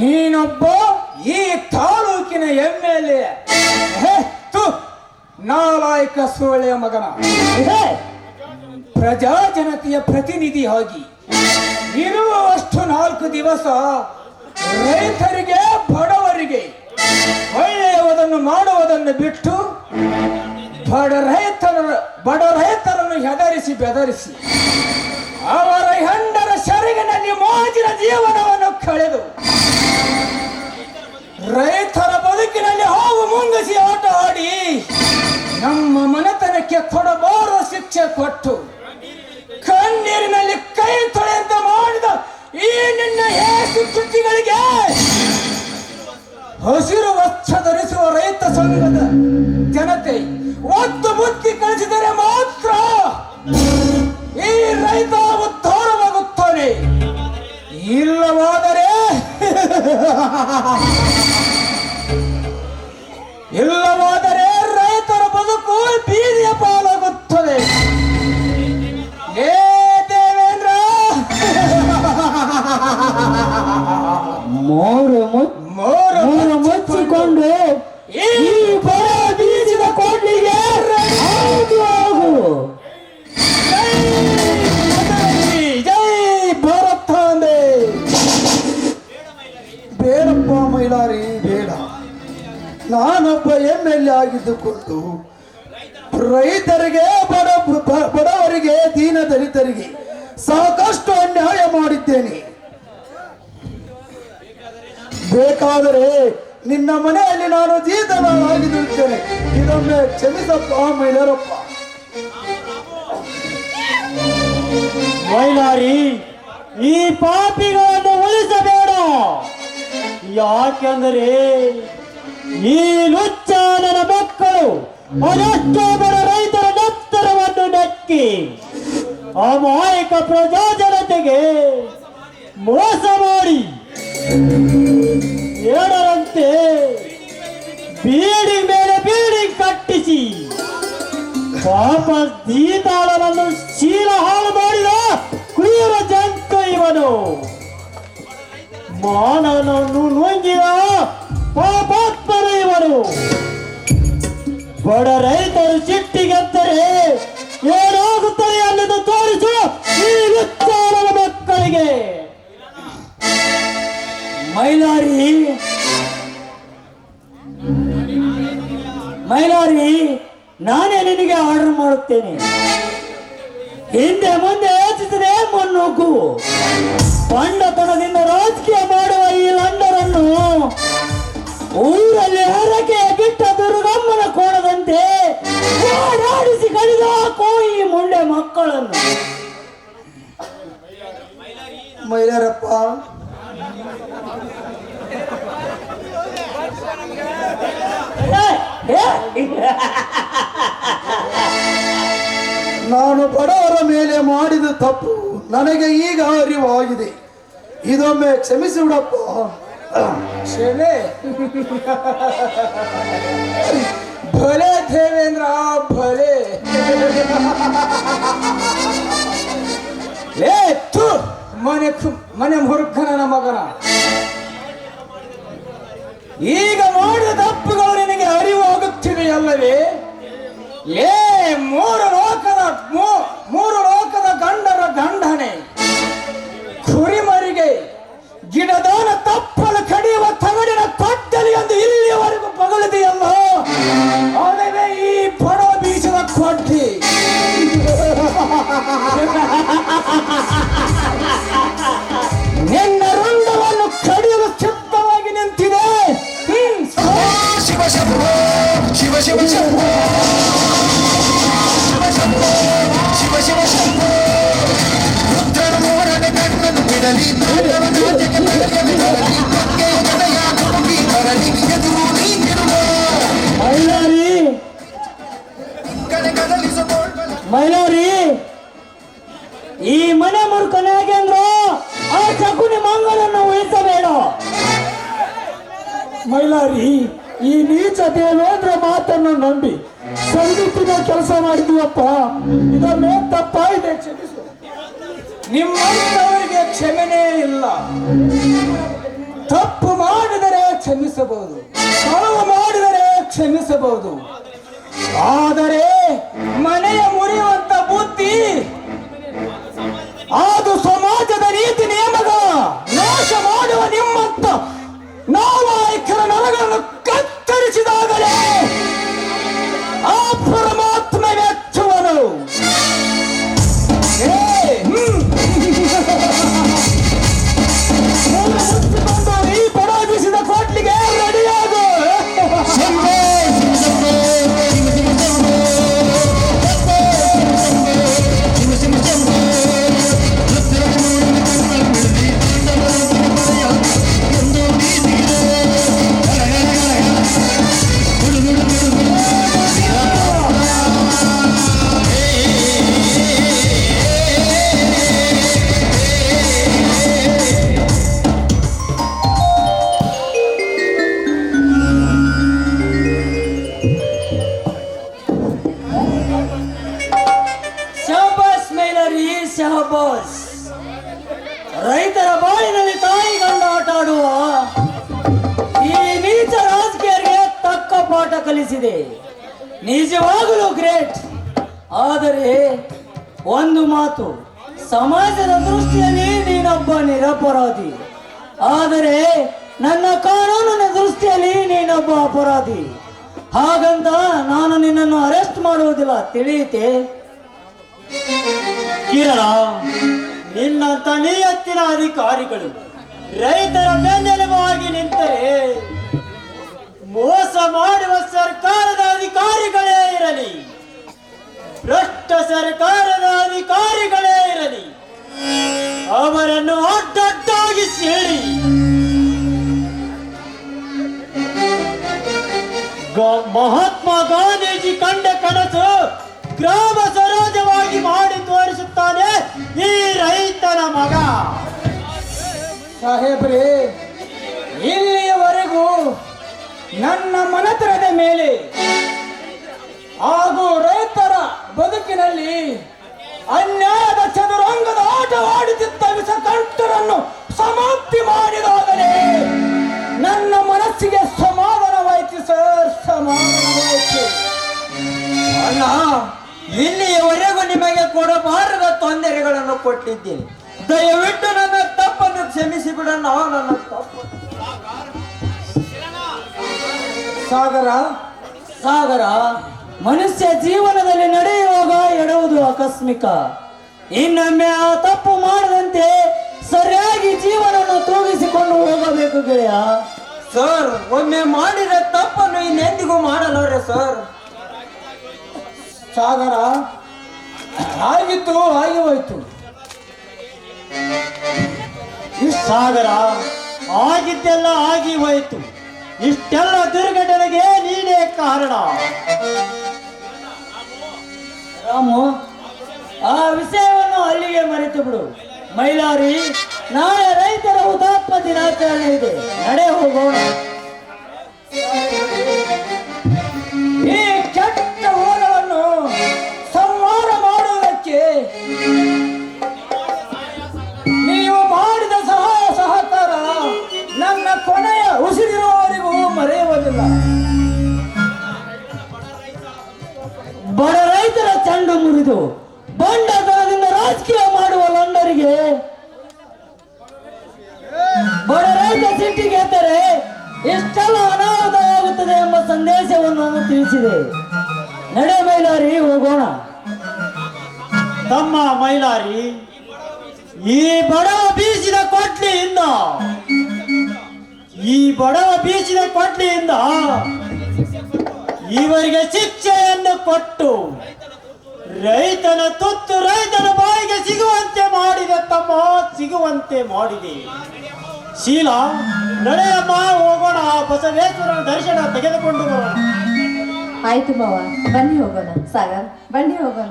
ನೀನೊಬ್ಬ ಈ ತಾಲೂಕಿನ MLA, ನಾಲಾಯಕ ಸೋಳೆಯ ಮಗನ ಪ್ರಜಾಜನತೆಯ ಪ್ರತಿನಿಧಿಯಾಗಿ ಇರುವಷ್ಟು 4 ದಿವಸ ರೈತರಿಗೆ ಬಡವರಿಗೆ ಒಳ್ಳೆಯದನ್ನು ಮಾಡುವುದನ್ನು ಬಿಟ್ಟು ಬಡ ರೈತರನ್ನು ಹೆದರಿಸಿ ಬೆದರಿಸಿ ಅವರ ಹೆಂಡರ ಸೆರಗಿನಲ್ಲಿ ಮೋಜಿನ ಜೀವನವನ್ನು ಕಳೆದು ರೈತರ ಬದುಕಿನಲ್ಲಿ ಹಾವು ಮುಂಗಸಿ ಆಟ ಆಡಿ ನಮ್ಮ ಮನೆತನಕ್ಕೆ ಕೊಡಬಾರ ಶಿಕ್ಷೆ ಕೊಟ್ಟು ಕಣ್ಣೀರಿನಲ್ಲಿ ಕೈ ತೊಳೆಯಂತೆ ಮಾಡಿದ ಈ ನಿನ್ನ ಏಸು ಕೃತಿಗಳಿಗೆ ಹಸಿರು ವಸ್ತ್ರ ಧರಿಸುವ ರೈತ ಸಂಘದ ಜನತೆ ಒತ್ತು ಬುದ್ಧಿ ಕಳಿಸಿದರೆ ಮಾತ್ರ ಈ ರೈತ ಉದ್ಧಾರವಾಗುತ್ತಾನೆ. ಇಲ್ಲವಾದರೆ ರೈತರ ಬದುಕು ಬೀದಿಯ ಪಾಲಾಗುತ್ತದೆ. ಏ ದೇವೇಂದ್ರ, ಮೋರು ಮುಚ್ಚಿಕೊಂಡು ಈ ಬರ ಬೀಜದ ಕೊಂಡಿಗೆ ಜೈ ಭಾರತ. ಬೇಡಪ್ಪ ಮೈಲಾರಿ, ಬೇಡ. ನಾನೊಬ್ಬ MLA ಆಗಿದ್ದುಕೊಂಡು ರೈತರಿಗೆ ಬಡವರಿಗೆ ದೀನ ದಲಿತರಿಗೆ ಸಾಕಷ್ಟು ಅನ್ಯಾಯ ಮಾಡಿದ್ದೇನೆ. ಬೇಕಾದರೆ ನಿನ್ನ ಮನೆಯಲ್ಲಿ ನಾನು ಜೀತನಾಗಿರುತ್ತೇನೆ. ಇದೊಮ್ಮೆ ಕ್ಷಮಿಸಪ್ಪ ಮೈಲಾರಪ್ಪ. ಮೈಲಾರಿ, ಈ ಪಾಪಿಗಳನ್ನು ಉಳಿಸಬೇಡ. ಯಾಕೆಂದರೆ ಈ ಲುಚ್ಚಾನನ ಮಕ್ಕಳು ಅದೆಷ್ಟೋ ಬಡ ರೈತರ ನೆತ್ತರವನ್ನು ನೆಕ್ಕಿ ಅಮಾಯಕ ಪ್ರಜಾಜನತೆಗೆ ಮೋಸ ಮಾಡಿ ಏಳರಂತೆ ಬೀಡಿ ಮೇಲೆ ಬೀಡಿ ಕಟ್ಟಿಸಿ ಪಾಪ ದೀತಾಳನನ್ನು ಶೀಲ ಹಾಳು ಮಾಡಿದ ಕ್ರೂರ ಜಂತು ಇವನು. ಮಾನವನನ್ನು ನುಂಗಿದ ಪಾಪಾತ್ಮರು ಇವನು. ಬಡ ರೈತರು ಸಿಟ್ಟಿಗೆದ್ದರೆ ಏನಾಗುತ್ತದೆ ಅನ್ನೋದು ತೋರಿಸು ಈ ಲುಚ್ಚಾನನ ಮಕ್ಕಳಿಗೆ. ಮೈಲಾರಿ, ನಾನೇ ನಿನಗೆ ಆರ್ಡರ್ ಮಾಡುತ್ತೇನೆ. ಹಿಂದೆ ಮುಂದೆ ಯೋಚಿಸದೆ ಮುನ್ನುಗ್ಗು. ಪಂಡತನದಿಂದ ರಾಜಕೀಯ ಮಾಡುವ ಈ ಲಂಡರನ್ನು ಊರಲ್ಲಿ ಹರಕೆಯ ಗಿಟ್ಟ ದುರ್ಗಮ್ಮನ ಕೋಣದಂತೆ ಓಡಾಡಿಸಿ ಕಡಿದು ಹಾಕೋ ಈ ಮುಂಡೆ ಮಕ್ಕಳನ್ನು. ಮೈಲಾರಪ್ಪ, ನಾನು ಬಡವರ ಮೇಲೆ ಮಾಡಿದ ತಪ್ಪು ನನಗೆ ಈಗ ಅರಿವಾಗಿದೆ. ಇದೊಮ್ಮೆ ಕ್ಷಮಿಸಿ ಬಿಡಪ್ಪ. ಕ್ಷಮೆ ಭಲೆ ದೇವೇಂದ್ರ, ಭಲೆ. ಮನೆ ಮುರುಖನ ಮಗನ, ಈಗ ಮಾಡಿದ ತಪ್ಪುಗಳು ನಿನಗೆ ಅರಿವಾಗುತ್ತಿವೆ ಅಲ್ಲವೇ? ಮೂರು ಲೋಕದ ಗಂಡರ ಗಂಡನೆ ಕುರಿಮರಿಗೆ ಗಿಡದಾನ ತಪ್ಪಲು ಕಡಿಯುವ ತಗಡಿನ ಕೊಟ್ಟಲಿ ಎಂದು ಇಲ್ಲಿಯವರೆಗೂ ಪಗಳಿದೆಯಲ್ಲ, ಅದೇ ಈ ಬಡ ಬೀಜದ ಕೊಟ್ಟಿ. ನಿನ್ನ ರುಂಡವನ್ನು ಕಡಿಯಲು ಸಿದ್ಧವಾಗಿ ನಿಂತಿದೆ. ಶಿವ ಶಂಭೋ, ಶಿವ ಶಿವ ಶಂಭೋ, ಶಿವ ಶಂಭೋ, ಶಿವ ಶಿವ ಶಂಭೋ. ರುದ್ರನ ಮೋಡನ ಕಣ್ಣನ್ನು ಬಿಡಲಿ, ಮೈಲಾರಿ, ಈ ಮನೆ ಮುರುಕನಾಗೆಂದ್ರು ಆ ಶಕುನಿ ಮಂಗನನ್ನು ಉಳಿಸಬೇಡ. ಮೈಲಾರಿ, ಈ ನೀಚ ದೇವೇಂದ್ರ ಮಾತನ್ನು ನಂಬಿ ಸಂಗೀತಿನ ಕೆಲಸ ಮಾಡಿದ್ವಪ್ಪ. ಇದೊಮ್ಮೆ ತಪ್ಪಾಗಿದೆ, ಕ್ಷಮಿಸು. ನಿಮ್ಮಂತವರಿಗೆ ಕ್ಷಮೆನೇ ಇಲ್ಲ. ತಪ್ಪು ನಾಲಾಯಕರ ನರಗಳನ್ನು ಕತ್ತರಿಸಿದಾಗಲೇ ಆ ಪರಮಾತ್ಮ ಮೆಚ್ಚುವನು. ಮುಚ್ಚಿಕೊಂಡು ಈ ಪರಾಜಿಸಿದ ಕೋಟ್ಲಿಗೆ ರೆಡಿಯಾಗು. ಶಂಭೋ ಶಂಭೋ ಶಿವ ಶಿವ ಶಂಭೋ ಶಹಬಾಸ್ ಮೈಲಾರಿ ಶಹಬಾಸ್. ರೈತರ ಬಾಳಿನಲ್ಲಿ ತಾಯಿ ಗಂಡ ಆಟ ಆಡುವ ಈ ನೀಚ ರಾಜಕೀಯರಿಗೆ ತಕ್ಕ ಪಾಠ ಕಲಿಸಿದೆ. ನಿಜವಾಗಲೂ ಗ್ರೇಟ್. ಆದರೆ ಒಂದು ಮಾತು, ಸಮಾಜದ ದೃಷ್ಟಿಯಲ್ಲಿ ನೀನೊಬ್ಬ ನಿರಪರಾಧಿ. ಆದರೆ ನನ್ನ ಕಾನೂನಿನ ದೃಷ್ಟಿಯಲ್ಲಿ ನೀನೊಬ್ಬ ಅಪರಾಧಿ. ಹಾಗಂತ ನಾನು ನಿನ್ನನ್ನು ಅರೆಸ್ಟ್ ಮಾಡುವುದಿಲ್ಲ, ತಿಳಿಯುತ್ತೆ? ಕಿರಣ, ನಿನ್ನಂತ ನಿಯತ್ತಿನ ಅಧಿಕಾರಿಗಳು ರೈತರ ಬೆನ್ನೆಲುಬಾಗಿ ನಿಂತರೆ ಮೋಸ ಮಾಡುವ ಸರ್ಕಾರದ ಅಧಿಕಾರಿಗಳೇ ಇರಲಿ, ಭ್ರಷ್ಟ ಸರ್ಕಾರದ ಅಧಿಕಾರಿಗಳೇ ಇರಲಿ, ಅವರನ್ನು ಅಡ್ಡಡ್ಡಾಗಿ ಸೇರಿ ಮಹಾತ್ಮ ಗಾಂಧೀಜಿ ಕಂಡ ಕನಸು ಗ್ರಾಮ ಸ್ವರಾಜ್ಯವಾಗಿ ಮಾಡಿ ತೋರಿಸುತ್ತಾನೆ ಈ ರೈತನ ಮಗ. ಸಾಹೇಬ್ರೇ, ಇಲ್ಲಿಯವರೆಗೂ ನನ್ನ ಮನತನದ ಮೇಲೆ ಹಾಗೂ ರೈತರ ಬದುಕಿನಲ್ಲಿ ಅನ್ಯಾಯದ ಚದುರಂಗದ ಆಟವಾಡುತ್ತಿದ್ದ ವಿಷಕಂಠರನ್ನು ಸಮಾಪ್ತಿ ಮಾಡಿದಾಗಲೇ ನನ್ನ ಮನಸ್ಸಿಗೆ ಸಮಾಧಾನವಾಯಿತು ಸರ್, ಸಮಾಧಾನವಾಯಿತು. ಅಣ್ಣ, ಇಲ್ಲಿಯವರೆಗೂ ನಿಮಗೆ ಕೊಡಬಾರದ ತೊಂದರೆಗಳನ್ನು ಕೊಟ್ಟಿದ್ದೀನಿ. ದಯವಿಟ್ಟು ನನ್ನ ತಪ್ಪನ್ನು ಕ್ಷಮಿಸಿ ಬಿಡೋಣ. ನನ್ನ ತಪ್ಪು ಸಾಗರ, ಮನುಷ್ಯ ಜೀವನದಲ್ಲಿ ನಡೆಯುವಾಗ ಎಡುವುದು ಆಕಸ್ಮಿಕ. ಇನ್ನೊಮ್ಮೆ ಆ ತಪ್ಪು ಮಾಡದಂತೆ ಸರಿಯಾಗಿ ಜೀವನವನ್ನು ತೂಗಿಸಿಕೊಂಡು ಹೋಗಬೇಕು ಗೆಳೆಯ. ಸರ್, ಒಮ್ಮೆ ಮಾಡಿದ ತಪ್ಪನ್ನು ಇನ್ನೆಂದಿಗೂ ಮಾಡಲಾರೆ ಸರ್. ಸಾಗರ, ಆಗಿತ್ತು ಆಗಿ ಹೋಯ್ತು. ಸಾಗರ, ಆಗಿದ್ದೆಲ್ಲ ಆಗಿ ಹೋಯಿತು. ಇಷ್ಟೆಲ್ಲ ದುರ್ಘಟನೆಗೆ ನೀನೇ ಕಾರಣ. ರಾಮು, ಆ ವಿಷಯವನ್ನು ಅಲ್ಲಿಗೆ ಮರೆತು ಬಿಡು. ಮೈಲಾರಿ, ನಾಳೆ ರೈತರ ಹುತಾತ್ಮ ದಿನಾಚರಣೆ ಇದೆ, ನಡೆ ಹೋಗೋಣ. ಈ ಕೆಟ್ಟ ಹುಳಗಳನ್ನು ಸಂಹಾರ ಮಾಡುವುದಕ್ಕೆ ನೀವು ಮಾಡಿದ ಸಹಾಯ ಸಹಕಾರ ನನ್ನ ಕೊನೆಯ ಉಸಿರಿರುವವರೆಗೂ ಮರೆಯುವುದಿಲ್ಲ. ಬಡ ರೈತರ ಚೆಂಡು ಮುರಿದು ಬಂಡತನದಿಂದ ರಾಜಕೀಯ ಮಾಡುವ ಲಂಡರಿಗೆ ಬಡ ರೈತ ಸಿಟ್ಟಿಗೆ ಎತ್ತರೆ ಇಷ್ಟೆಲ್ಲ ಅನಾಹುತವಾಗುತ್ತದೆ ಎಂಬ ಸಂದೇಶವನ್ನು ನಾನು ತಿಳಿಸಿದೆ. ನಡೆ ಮೈಲಾರಿ, ಹೋಗೋಣ. ತಮ್ಮ ಮೈಲಾರಿ, ಈ ಬಡವ ಬೀಸಿದ ಕೊಟ್ಲಿಯಿಂದ ಇವರಿಗೆ ಶಿಕ್ಷೆಯನ್ನು ಕೊಟ್ಟು ರೈತನ ತುತ್ತು ರೈತನ ಬಾಯಿಗೆ ಸಿಗುವಂತೆ ಮಾಡಿದೆ. ತಮ್ಮ, ಸಿಗುವಂತೆ ಮಾಡಿದೆ. ಶೀಲಾ, ನಡೆಯಮ್ಮ, ಹೋಗೋಣ. ಬಸವೇಶ್ವರನ ದರ್ಶನ ತೆಗೆದುಕೊಂಡು ಬರೋಣ. ಆಯ್ತು ಮಾವ, ಬನ್ನಿ ಹೋಗೋಣ. ಸಾಗರ್, ಬನ್ನಿ ಹೋಗೋಣ.